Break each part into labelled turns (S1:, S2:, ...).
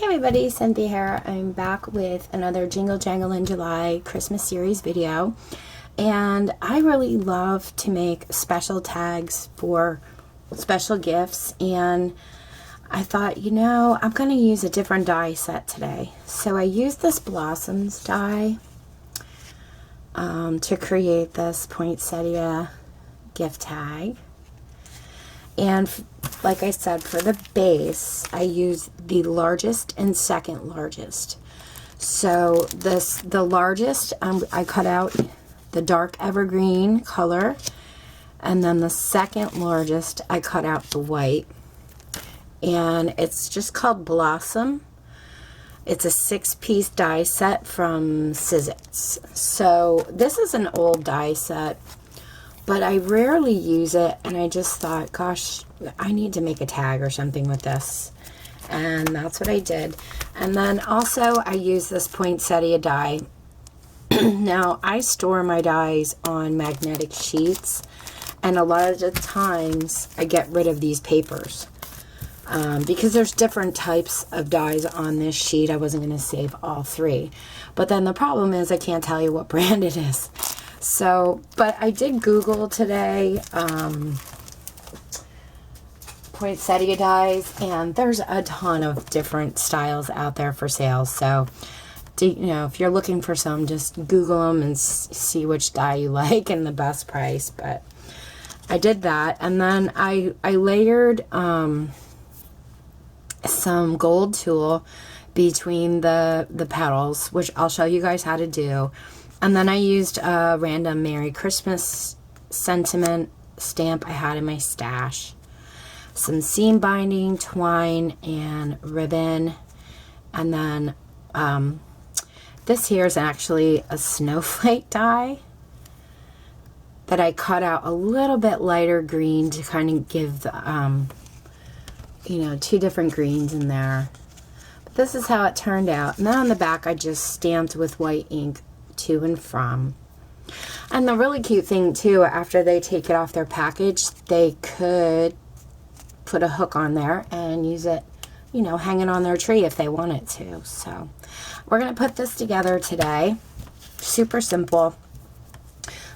S1: Hey everybody, Cynthia here. I'm back with another Jingle, Jangle in July Christmas series video. And I really love to make special tags for special gifts. And I thought, I'm going to use a different die set today. So I used this Blossoms die to create this Poinsettia gift tag. And like I said, for the base, I use the largest and second largest. So the largest, I cut out the dark evergreen color, and then the second largest, I cut out the white. And it's just called Blossom. It's a 6-piece die set from Sizzix. So this is an old die set, but I rarely use it, and I just thought, gosh, I need to make a tag or something with this. And that's what I did. And then also I use this Poinsettia die. Now, I store my dies on magnetic sheets, and a lot of the times I get rid of these papers. Because there's different types of dies on this sheet. I wasn't going to save all three. But then the problem is I can't tell you what brand it is. So, but I did Google today Poinsettia dies, and there's a ton of different styles out there for sale. So, if you're looking for some, just Google them and see which die you like and the best price. But I did that, and then I layered some gold tulle between the petals, which I'll show you guys how to do. And then I used a random Merry Christmas sentiment stamp I had in my stash. Some seam binding, twine, and ribbon. And then this here is actually a snowflake die that I cut out a little bit lighter green to kind of give the, two different greens in there. But this is how it turned out. And then on the back I just stamped with white ink to and from. And the really cute thing too, after they take it off their package, they could put a hook on there and use it, hanging on their tree if they wanted to. So we're going to put this together today. Super simple.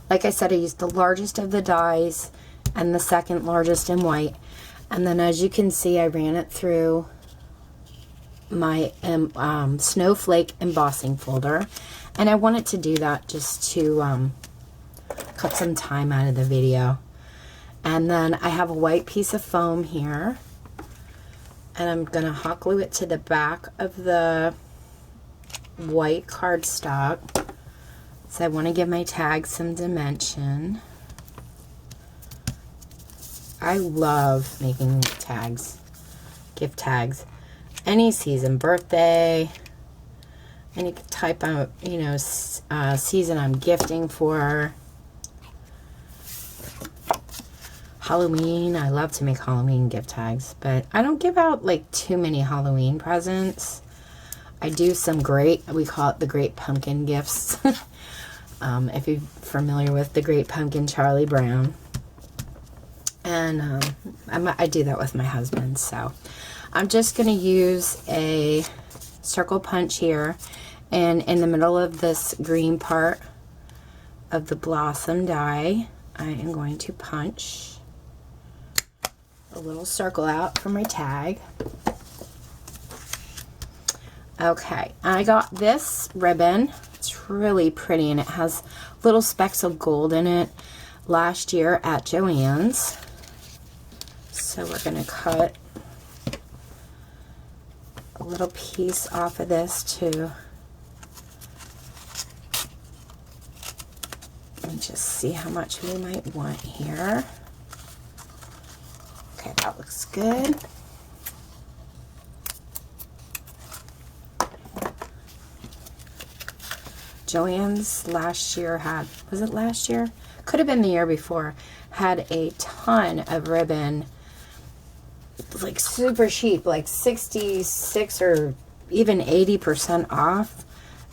S1: Like I said, I used the largest of the dies and the second largest in white. And then as you can see, I ran it through my snowflake embossing folder. And I wanted to do that just to cut some time out of the video. And then I have a white piece of foam here. And I'm going to hot glue it to the back of the white cardstock. So I want to give my tag some dimension. I love making tags, gift tags. Any season, birthday, any type of, season I'm gifting for. Halloween, I love to make Halloween gift tags, but I don't give out like too many Halloween presents. I do some we call it the Great Pumpkin gifts. If you're familiar with the Great Pumpkin Charlie Brown. And I do that with my husband, so I'm just going to use a circle punch here, and in the middle of this green part of the blossom die, I am going to punch a little circle out for my tag. Okay, I got this ribbon. It's really pretty, and it has little specks of gold in it last year at Joann's. So we're going to cut a little piece off of this too. Let me just see how much we might want here. Okay, that looks good. Joann's last year had, was it last year? Could have been the year before, had a ton of ribbon, like super cheap, like 66 or even 80% off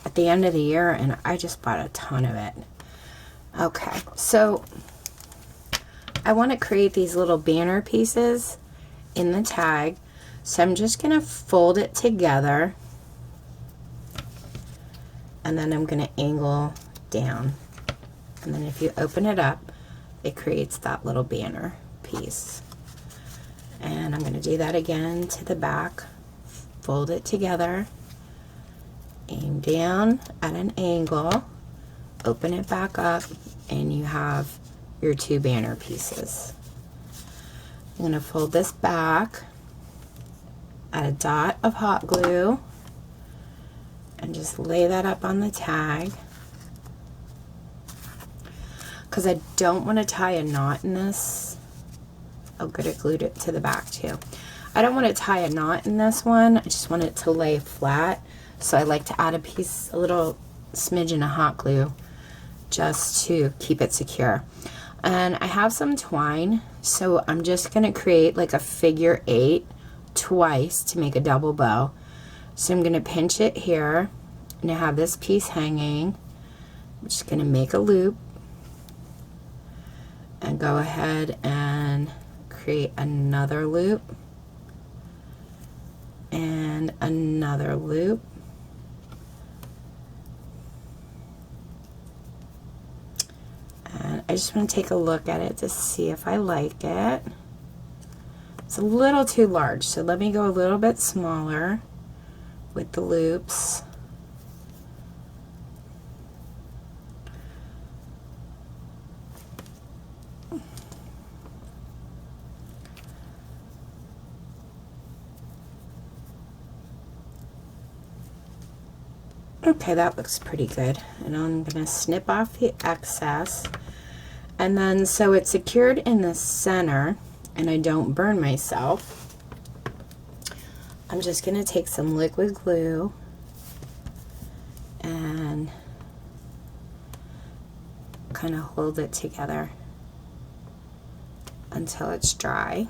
S1: at the end of the year, and I just bought a ton of it. Okay, so I want to create these little banner pieces in the tag. So I'm just going to fold it together, and then I'm going to angle down. And then if you open it up, it creates that little banner piece. And I'm going to do that again to the back. Fold it together, aim down at an angle, open it back up, and you have your 2 banner pieces. I'm going to fold this back, add a dot of hot glue, and just lay that up on the tag, because I don't want to tie a knot in this. Oh good, it glued it to the back too. I don't want to tie a knot in this one. I just want it to lay flat. So I like to add a little smidgen of hot glue just to keep it secure. And I have some twine, so I'm just going to create like a figure 8 twice to make a double bow. So I'm going to pinch it here, and I have this piece hanging. I'm just going to make a loop and go ahead and create another loop and another loop. And I just want to take a look at it to see if I like it. It's a little too large, so let me go a little bit smaller with the loops. Okay, that looks pretty good. And I'm going to snip off the excess. And then, so it's secured in the center, and I don't burn myself, I'm just going to take some liquid glue and kind of hold it together until it's dry.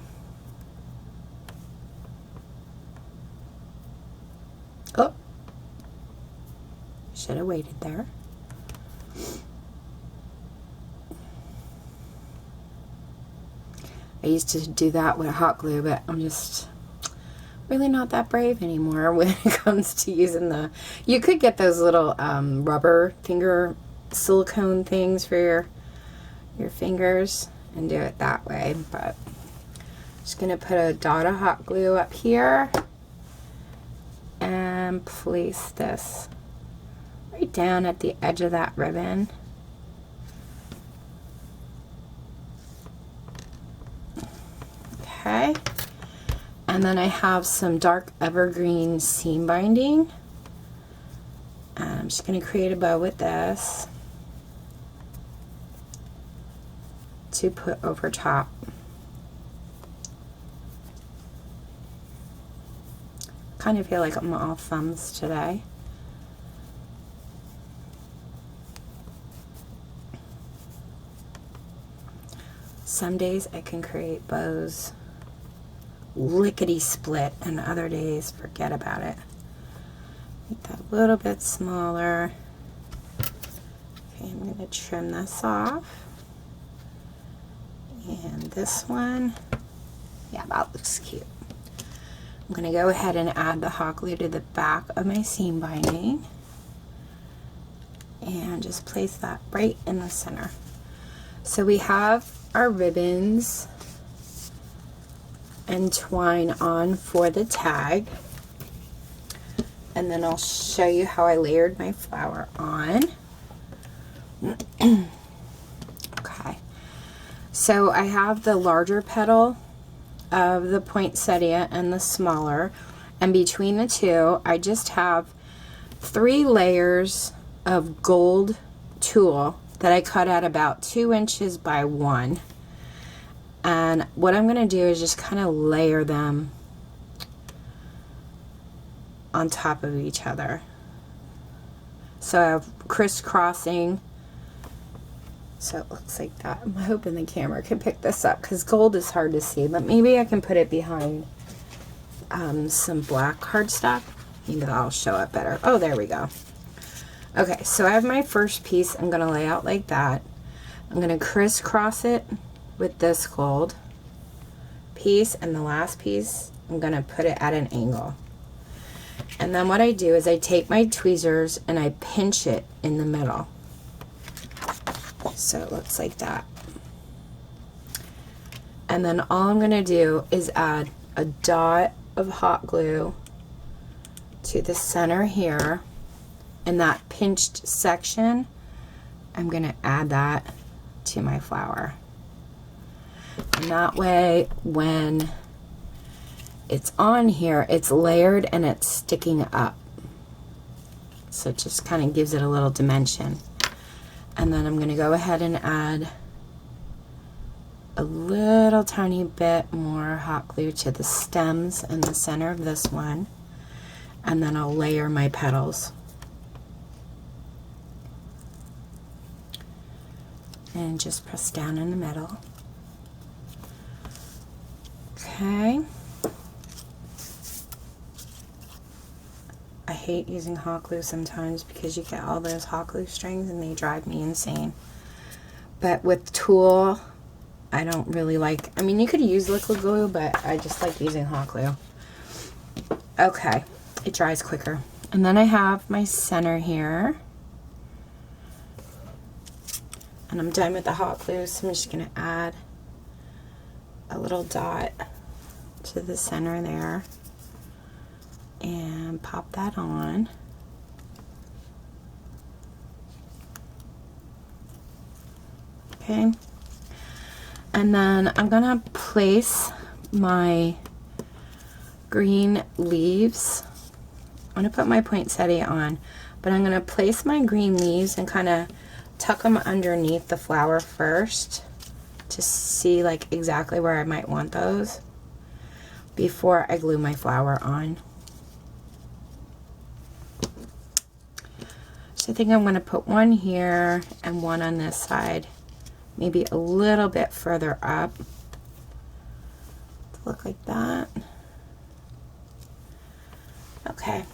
S1: Oh, should have waited there. I used to do that with hot glue, but I'm just really not that brave anymore when it comes to using the... You could get those little rubber finger silicone things for your fingers and do it that way, but I'm just going to put a dot of hot glue up here and place this right down at the edge of that ribbon. Okay, and then I have some dark evergreen seam binding. And I'm just going to create a bow with this to put over top. Kind of feel like I'm all thumbs today. Some days I can create bows lickety split, and other days forget about it. Make that a little bit smaller. Okay, I'm going to trim this off. And this one, yeah, that looks cute. I'm going to go ahead and add the hot glue to the back of my seam binding and just place that right in the center. So we have our ribbons and twine on for the tag, and then I'll show you how I layered my flower on. Okay, so I have the larger petal of the poinsettia and the smaller, and between the two I just have 3 layers of gold tulle that I cut at about 2 inches by 1. And what I'm going to do is just kind of layer them on top of each other. So I have crisscrossing. So it looks like that. I'm hoping the camera can pick this up because gold is hard to see. But maybe I can put it behind some black cardstock. Maybe that'll show up better. Oh, there we go. Okay, so I have my first piece. I'm going to lay out like that. I'm going to crisscross it with this gold piece, and the last piece I'm I'm going to put it at an angle. And then what I do is I take my tweezers and I pinch it in the middle. So it looks like that. And then all I'm going to do is add a dot of hot glue to the center here. In that pinched section, I'm going to add that to my flower. And that way, when it's on here, it's layered and it's sticking up. So it just kind of gives it a little dimension. And then I'm going to go ahead and add a little tiny bit more hot glue to the stems in the center of this one. And then I'll layer my petals. And just press down in the middle. Okay. I hate using hot glue sometimes because you get all those hot glue strings and they drive me insane. But with tulle, I don't really like, I mean, you could use liquid glue, but I just like using hot glue. Okay, it dries quicker. And then I have my center here. And I'm done with the hot glue, so I'm just going to add a little dot to the center there and pop that on. Okay. And then I'm going to place my green leaves. I'm going to put my poinsettia on, but I'm going to place my green leaves and kind of tuck them underneath the flower first to see like exactly where I might want those before I glue my flower on. So I think I'm going to put one here and one on this side, maybe a little bit further up to look like that. Okay,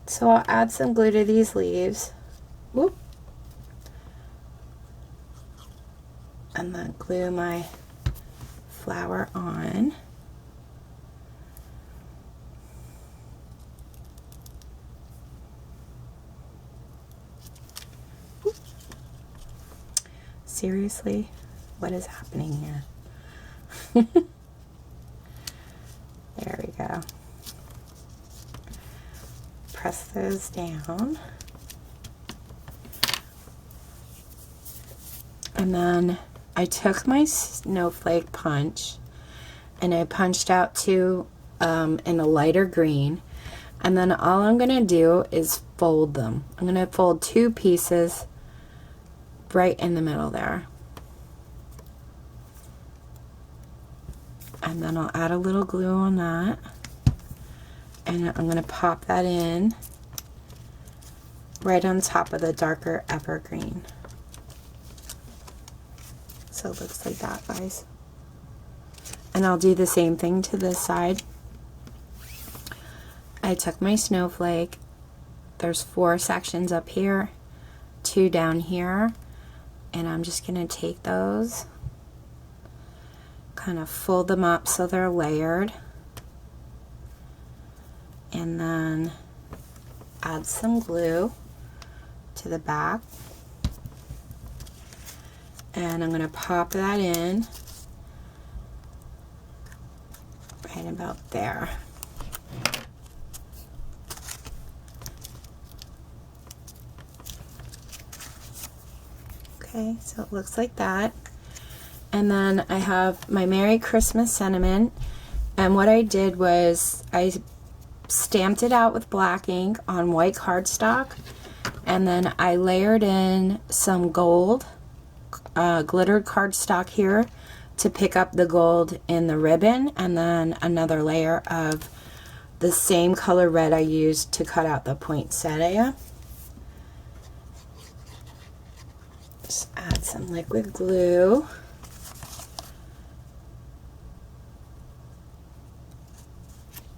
S1: so I'll add some glue to these leaves. Whoop. And then glue my flower on. Oop. Seriously, what is happening here? There we go. Press those down. And then I took my snowflake punch and I punched out two in a lighter green, and then all I'm going to do is fold them. I'm going to fold two pieces right in the middle there. And then I'll add a little glue on that, and I'm going to pop that in right on top of the darker evergreen. So it looks like that, guys. And I'll do the same thing to this side. I took my snowflake. There's 4 sections up here, 2 down here, and I'm just going to take those, kind of fold them up so they're layered, and then add some glue to the back. And I'm going to pop that in right about there. Okay, so it looks like that. And then I have my Merry Christmas sentiment, and what I did was I stamped it out with black ink on white cardstock, and then I layered in some gold glittered cardstock here to pick up the gold in the ribbon, and then another layer of the same color red I used to cut out the poinsettia. Just add some liquid glue.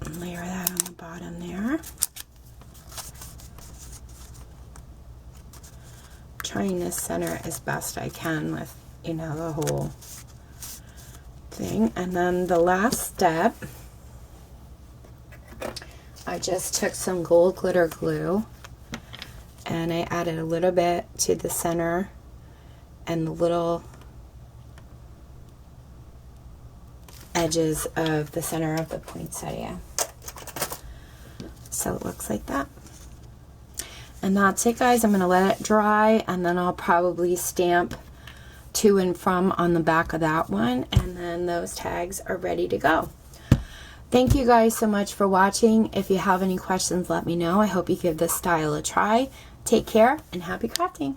S1: And layer that on the bottom there. Trying to center as best I can with, you know, the whole thing. And then the last step I just took some gold glitter glue and I added a little bit to the center and the little edges of the center of the poinsettia. So it looks like that. And that's it, guys. I'm going to let it dry, and then I'll probably stamp to and from on the back of that one, and then those tags are ready to go. Thank you guys so much for watching. If you have any questions, let me know. I hope you give this style a try. Take care and happy crafting.